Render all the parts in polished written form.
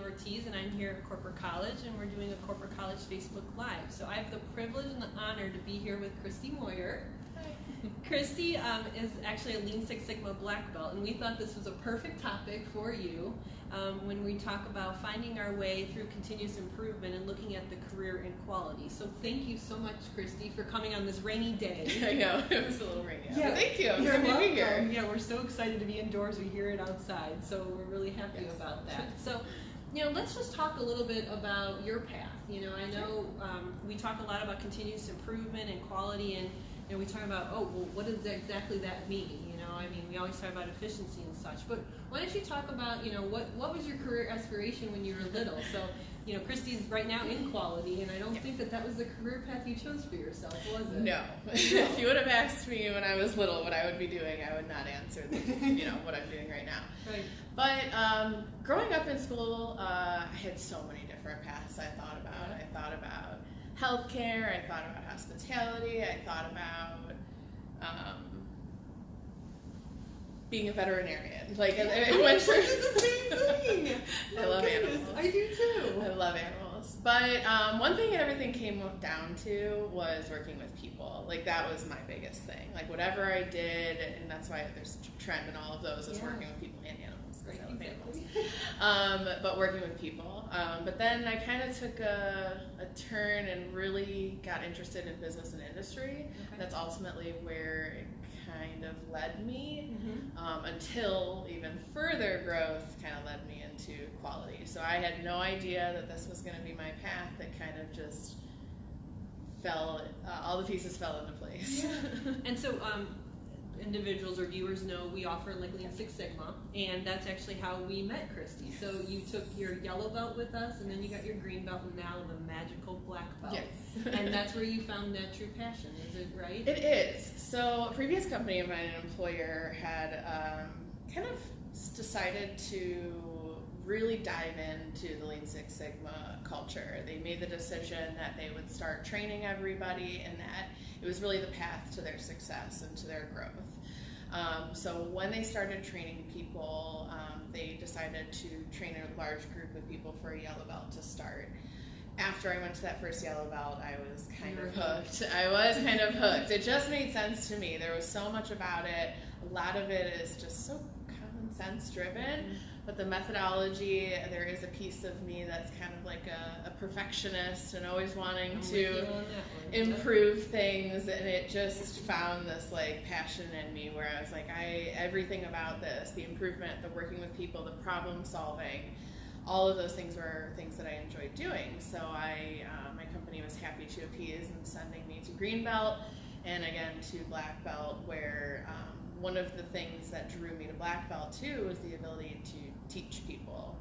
Ortiz, and I'm here at Corporate College, and we're doing a Corporate College Facebook Live. So I have the privilege and the honor to be here with Christy Moyer. Hi. Christy is actually a Lean Six Sigma black belt, and we thought this was a perfect topic for you when we talk about finding our way through continuous improvement and looking at the career inequality. So thank you so much, Christy, for coming on this rainy day. I know, it was a little rainy. Yeah, thank you. I'm you're happy to be here. welcome. Yeah, we're so excited to be indoors. We hear it outside, so we're really happy Yes. about that. So, let's just talk a little bit about your path. I know we talk a lot about continuous improvement and quality, and we talk about, what does exactly that mean? We always talk about efficiency and such, but why don't you talk about, what was your career aspiration when you were little? So, Christy's right now in quality, and I don't think that was the career path you chose for yourself, was it? No. If you would have asked me when I was little what I would be doing, I would not answer what I'm doing right now. Right. But growing up in school, I had so many different paths I thought about. I thought about healthcare, I thought about hospitality, I thought about being a veterinarian. I went through the same thing. I love animals. I do too. I love animals. But one thing everything came down to was working with people. That was my biggest thing. Whatever I did, and that's why there's a trend in all of those, is working with people and animals. Right, I love exactly. animals. But working with people. But then I kind of took a turn and really got interested in business and industry. Okay. That's ultimately where it kind of led me, Mm-hmm. until even further growth kind of led me into quality. So I had no idea that this was going to be my path. It kind of just fell, all the pieces fell into place. Yeah. And so individuals or viewers know we offer Lean Six Sigma, and that's actually how we met Christy. Yes. So you took your yellow belt with us, and then you got your green belt, and now the magical black belt. Yes. And that's where you found that true passion, is it right? It is. So a previous company of mine, an employer, had kind of decided to really dive into the Lean Six Sigma culture. They made the decision that they would start training everybody, and that it was really the path to their success and to their growth. So when they started training people, they decided to train a large group of people for a yellow belt to start. After I went to that first yellow belt, I was kind of hooked. It just made sense to me. There was so much about it. A lot of it is just so common sense driven, but the methodology, there is a piece of me that's kind of like a perfectionist and always wanting to improve things, and it just found this passion in me where I was everything about this, the improvement, the working with people, the problem solving, all of those things were things that I enjoyed doing. So my company was happy to appease in sending me to green belt and again to black belt, where one of the things that drew me to black belt too was the ability to teach people,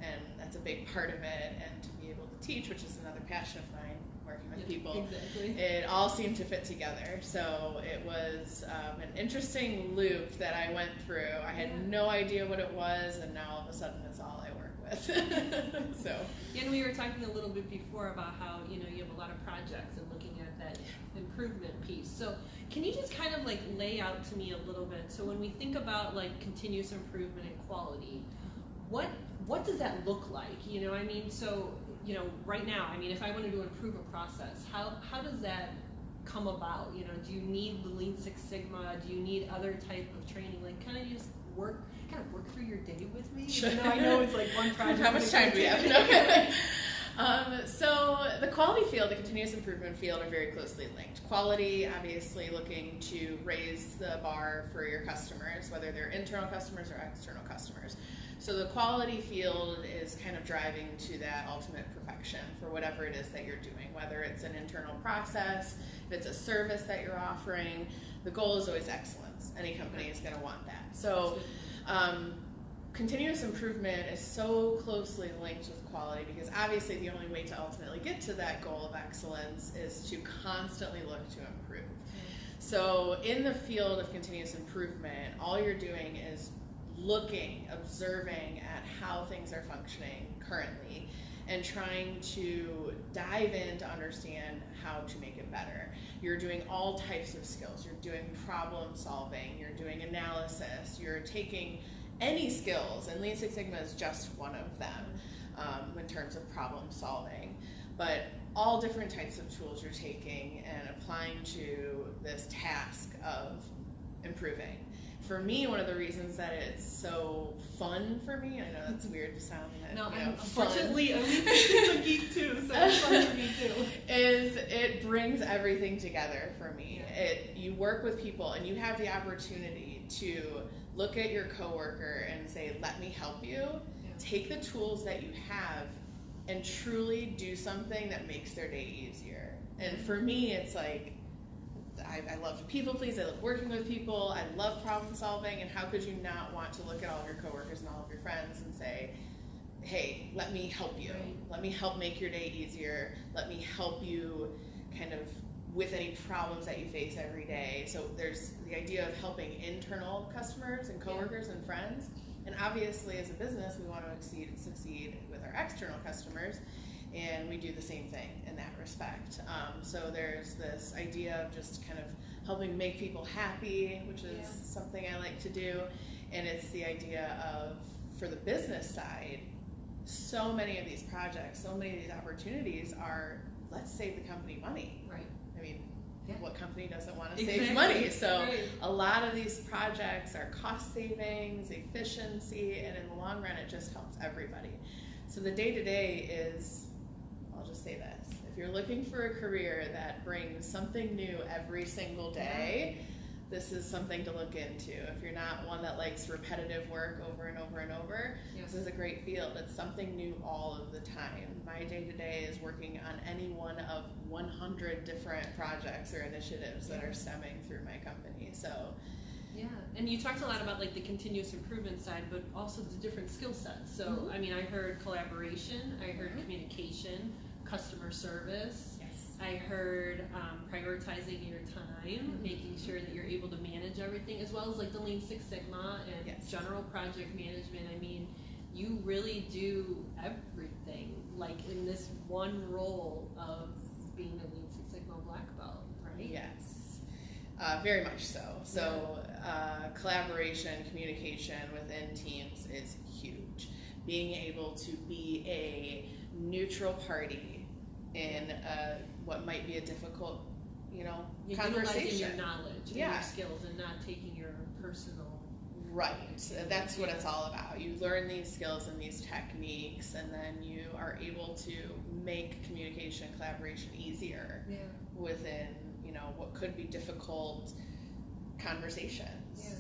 and that's a big part of it, and to be able to teach, which is another passion of mine, working with people. Exactly. It all seemed to fit together. So it was an interesting loop that I went through. I had no idea what it was, and now all of a sudden it's all I work with. So. And we were talking a little bit before about how you have a lot of projects and looking at that improvement piece. So can you just kind of lay out to me a little bit? So when we think about continuous improvement and quality, what does that look like? So right now, if I wanted to improve a process, how does that come about? Do you need the Lean Six Sigma? Do you need other type of training? Kind of just work through your day with me? Even though I know it's one project. How much time do we have? So the quality field, the continuous improvement field, are very closely linked. Quality, obviously, looking to raise the bar for your customers, whether they're internal customers or external customers. So the quality field is kind of driving to that ultimate perfection for whatever it is that you're doing, whether it's an internal process, if it's a service that you're offering. The goal is always excellence. Any company is going to want that. So continuous improvement is so closely linked with quality, because obviously the only way to ultimately get to that goal of excellence is to constantly look to improve. So in the field of continuous improvement, all you're doing is looking, observing at how things are functioning currently, and trying to dive in to understand how to make it better. You're doing all types of skills. You're doing problem solving, you're doing analysis, you're taking any skills, and Lean Six Sigma is just one of them in terms of problem solving. But all different types of tools you're taking and applying to this task of improving. For me, one of the reasons that it's so fun for me, I know that's weird to sound that, No, you know, unfortunately, I'm a geek too, so it's fun for me too. Is it brings everything together for me. Yeah. You work with people and you have the opportunity to look at your coworker and say, let me help you. Yeah. Take the tools that you have and truly do something that makes their day easier. And for me, it's like, I love to people please, I love working with people, I love problem solving, and how could you not want to look at all of your coworkers and all of your friends and say, hey, let me help you. Right. Let me help make your day easier. Let me help you kind of with any problems that you face every day. So there's the idea of helping internal customers and coworkers and friends. And obviously as a business, we want to succeed with our external customers. And we do the same thing in that respect. So there's this idea of just kind of helping make people happy, which is something I like to do. And it's the idea of, for the business side, so many of these projects, so many of these opportunities are, let's save the company money. Right. I mean, Yeah. what company doesn't want to Exactly. save money? So Right. a lot of these projects are cost savings, efficiency, and in the long run, it just helps everybody. So the day-to-day is, I'll just say this, if you're looking for a career that brings something new every single day, this is something to look into. If you're not one that likes repetitive work over and over and over, Yes. this is a great field. It's something new all of the time. My day-to-day is working on any one of 100 different projects or initiatives that are stemming through my company. So Yeah, and you talked a lot about like the continuous improvement side, but also the different skill sets. So, I mean, I heard collaboration, I heard communication, customer service. yes. I heard prioritizing your time, making sure that you're able to manage everything, as well as like the Lean Six Sigma and Yes. general project management. I mean, you really do everything, like in this one role of being a Lean Six Sigma black belt, right? Yes, very much so. So collaboration, communication within teams is huge. Being able to be a neutral party in what might be a difficult, You're conversation. utilizing your knowledge and Yeah. your skills and not taking your personal. Right, that's what it's all about. You learn these skills and these techniques, and then you are able to make communication, collaboration easier Yeah. within, what could be difficult conversations.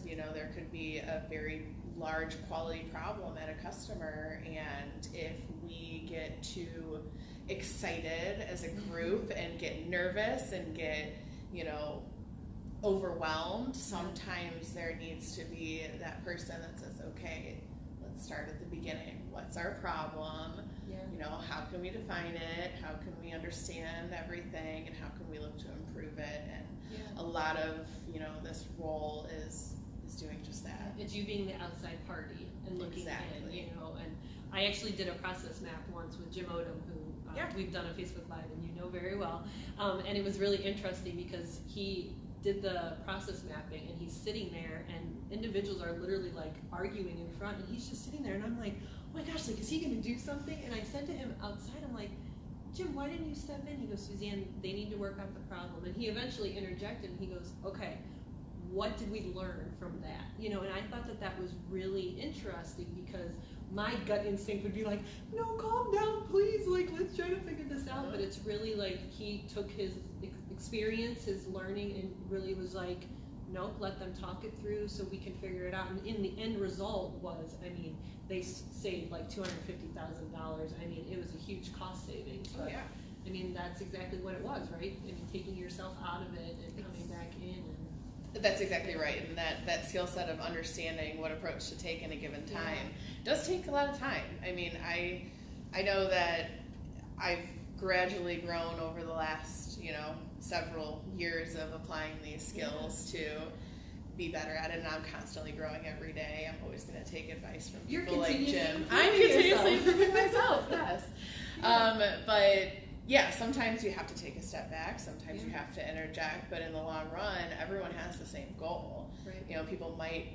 There could be a very large quality problem at a customer, and if we get too excited as a group and get nervous and get, overwhelmed, sometimes there needs to be that person that says, okay, let's start at the beginning. What's our problem? Yeah. How can we define it? How can we understand everything? And how can we look to improve it? And a lot of, this role is doing just that. It's you being the outside party and looking Exactly. in, and I actually did a process map once with Jim Odom, who we've done a Facebook Live and you know very well, and it was really interesting because he did the process mapping and he's sitting there and individuals are literally like arguing in front and he's just sitting there and I'm like, oh my gosh, like is he gonna do something? And I said to him outside, I'm like, Jim, why didn't you step in? He goes, Suzanne, they need to work out the problem. And he eventually interjected and he goes, okay, what did we learn from that? And I thought that that was really interesting because my gut instinct would be like, no, calm down, please, like, let's try to figure this out. But it's really like he took his experience, his learning, and really was like, nope, let them talk it through so we can figure it out. And in the end result was, I mean, they saved like $250,000. I mean, it was a huge cost savings. But, I mean, that's exactly what it was, right? I mean, taking yourself out of it and coming back in. That's exactly right, and that skill set of understanding what approach to take in a given time does take a lot of time. I mean, I know that I've gradually grown over the last, several years of applying these skills to be better at it, and I'm constantly growing every day. I'm always going to take advice from people like Jim. I'm continuously improving myself, yes. But yeah, sometimes you have to take a step back, sometimes you have to interject, but in the long run, everyone has the same goal. Right. People might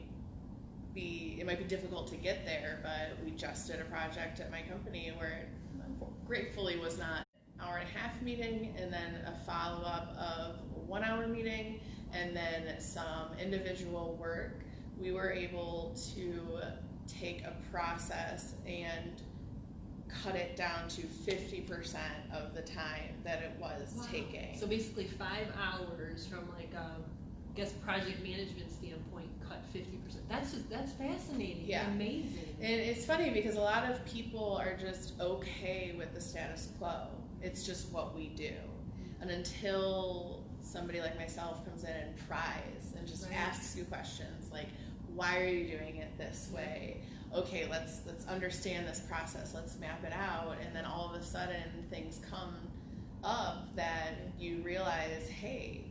it might be difficult to get there, but we just did a project at my company where it gratefully was not an hour-and-a-half meeting and then a follow-up of a 1 hour meeting and then some individual work. We were able to take a process and cut it down to 50% of the time that it was taking. So basically 5 hours from like I guess project management standpoint, cut 50%. That's fascinating. Yeah. Amazing. And it's funny because a lot of people are just okay with the status quo. It's just what we do. And until somebody like myself comes in and pries and just asks you questions like, why are you doing it this way? Okay, let's understand this process, let's map it out, and then all of a sudden things come up that you realize, hey,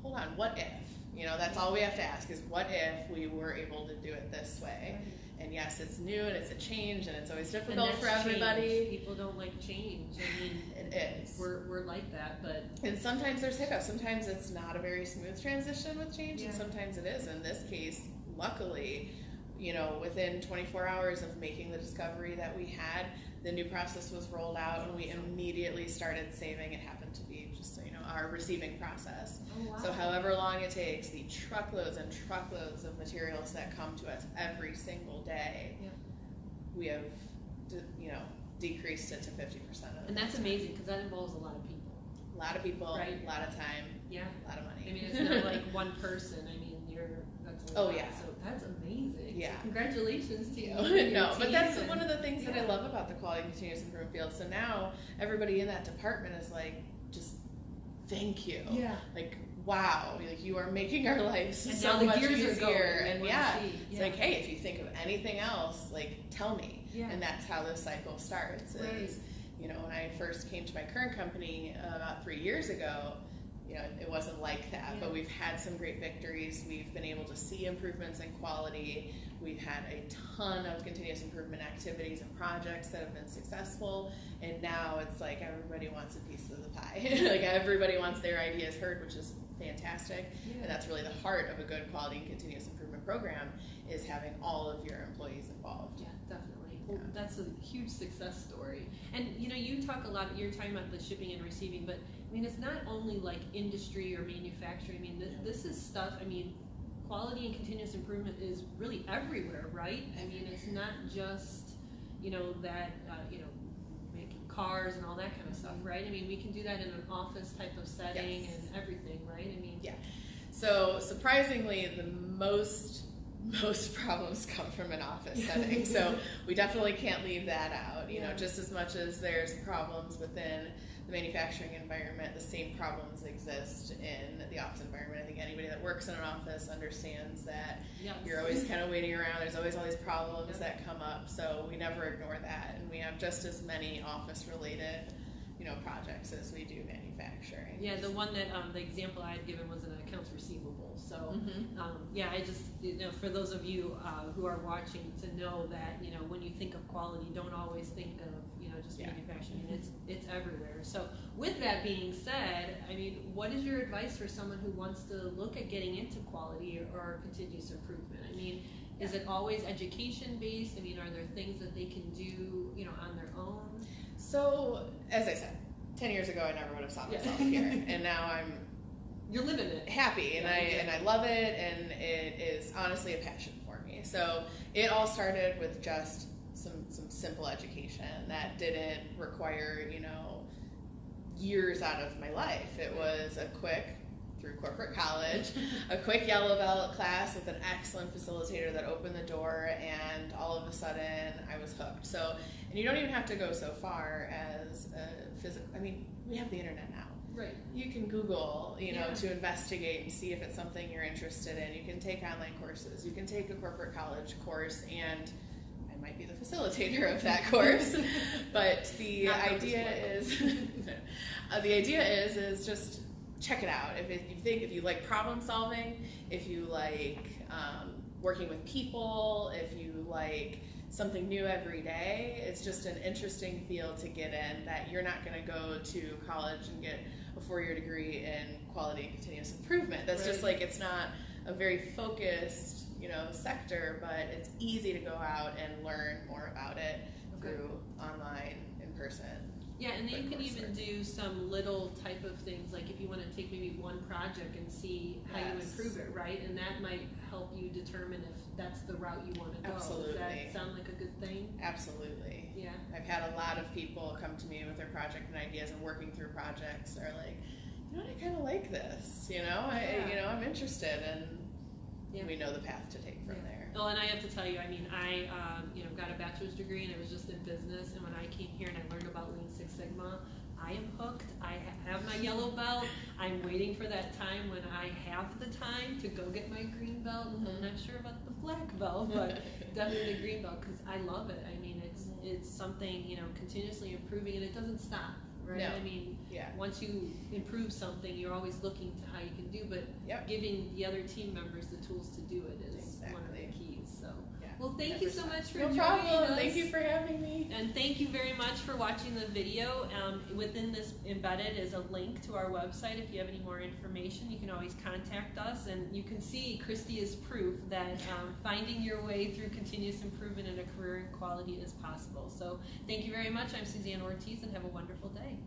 hold on, what if? You know, that's all we have to ask is what if we were able to do it this way? Right. And yes, it's new and it's a change and it's always And difficult that's for everybody. change. People don't like change. I mean, It is. We're like that, but And sometimes there's hiccups. Sometimes it's not a very smooth transition with change, and Yeah. sometimes it is. In this case, luckily, you know, within 24 hours of making the discovery that we had, the new process was rolled out, and we immediately started saving. It happened to be just, so you know, our receiving process. oh wow. So however long it takes, the truckloads and truckloads of materials that come to us every single day, Yeah. we have, you know, decreased it to 50% of And the that's time. amazing because that involves a lot of people. A lot of people, Right. a lot of time, Yeah. a lot of money. I mean, it's not like one person. I mean, that's a Oh, lot. yeah. So that's amazing. Yeah. So congratulations to you. and your No, but that's team one of the things that I yeah. love about the quality and continuous improvement field. So now everybody in that department is like, just thank you. Yeah. Like, wow, like you are making our lives And so now the much gears are easier. going, And what yeah, you see. it's like, hey, if you think of anything else, like tell me. Yeah. And that's how the cycle starts. Right. Is, you know, when I first came to my current company about 3 years ago, you know, it wasn't like that, Yeah. but we've had some great victories. We've been able to see improvements in quality. We've had a ton of continuous improvement activities and projects that have been successful, and now it's like everybody wants a piece of the pie. Like everybody wants their ideas heard, which is fantastic, Yeah. and that's really the heart of a good quality and continuous improvement program, is having all of your employees involved. Yeah, definitely. Well, Yeah. that's a huge success story. And you know, you talk a lot. You're talking about the shipping and receiving, but I mean, it's not only like industry or manufacturing. I mean, this is stuff. I mean, quality and continuous improvement is really everywhere, right? I mean, it's not just that making cars and all that kind of stuff, right? I mean, we can do that in an office type of setting Yes. and everything, right? I mean, Yeah. So surprisingly, the most problems come from an office setting. So we definitely can't leave that out. You know, Yeah. just as much as there's problems within the manufacturing environment, the same problems exist in the office environment. I think anybody that works in an office understands that yes. you're always kind of waiting around. There's always all these problems Yep. that come up. So we never ignore that. And we have just as many office related, projects as we do manufacturing. Yeah, the one that the example I had given was an accounts receivable. So Mhm. I just for those of you who are watching to know that when you think of quality, don't always think of just Yeah. manufacturing. It's everywhere. So with that being said, I mean, what is your advice for someone who wants to look at getting into quality or continuous improvement? I mean, is it always education based? I mean, are there things that they can do on their own? So, as I said, 10 years ago, I never would have saw Yeah. myself here, and now I'm You're living it. happy, and Yeah, I love it, and it is honestly a passion for me. So it all started with just some simple education that didn't require years out of my life. It was a quick, through corporate college, a quick yellow belt class with an excellent facilitator that opened the door, and all of a sudden I was hooked. So, and you don't even have to go so far as a physical. I mean, we have the internet now. Right. You can Google, Yeah. to investigate and see if it's something you're interested in. You can take online courses. You can take a corporate college course, and I might be the facilitator of that course. But the Not idea is just check it out. If you like problem solving, if you like working with people, if you like something new every day, it's just an interesting field to get in that you're not going to go to college and get a 4-year degree in quality and continuous improvement. That's just Right. like, it's not a very focused, sector, but it's easy to go out and learn more about it through online, in person. Yeah, and then you can even do some little type of things, like if you want to take maybe one project and see how you improve it, right? And that might help you determine if that's the route you want to go. Absolutely. Does that sound like a good thing? Absolutely. Yeah. I've had a lot of people come to me with their project and ideas, and working through projects are like, I kind of like this. I'm interested, and we know the path to take from there. Well, and I have to tell you, I mean, I got a bachelor's degree, and it was just in business. And when I came here and I learned about Lean Six Sigma, I am hooked. I have my yellow belt. I'm waiting for that time when I have the time to go get my green belt. I'm not sure about the black belt, but definitely the green belt, because I love it. I mean, it's something, continuously improving, and it doesn't stop, right? No. I mean, once you improve something, you're always looking to how you can do, but giving the other team members the tools to do it is one of the keys. So, well, thank you so much for joining us. Thank you for having me. And thank you very much for watching the video. Within this embedded is a link to our website. If you have any more information, you can always contact us. And you can see Christy is proof that finding your way through continuous improvement in a career in quality is possible. So thank you very much. I'm Suzanne Ortiz, and have a wonderful day.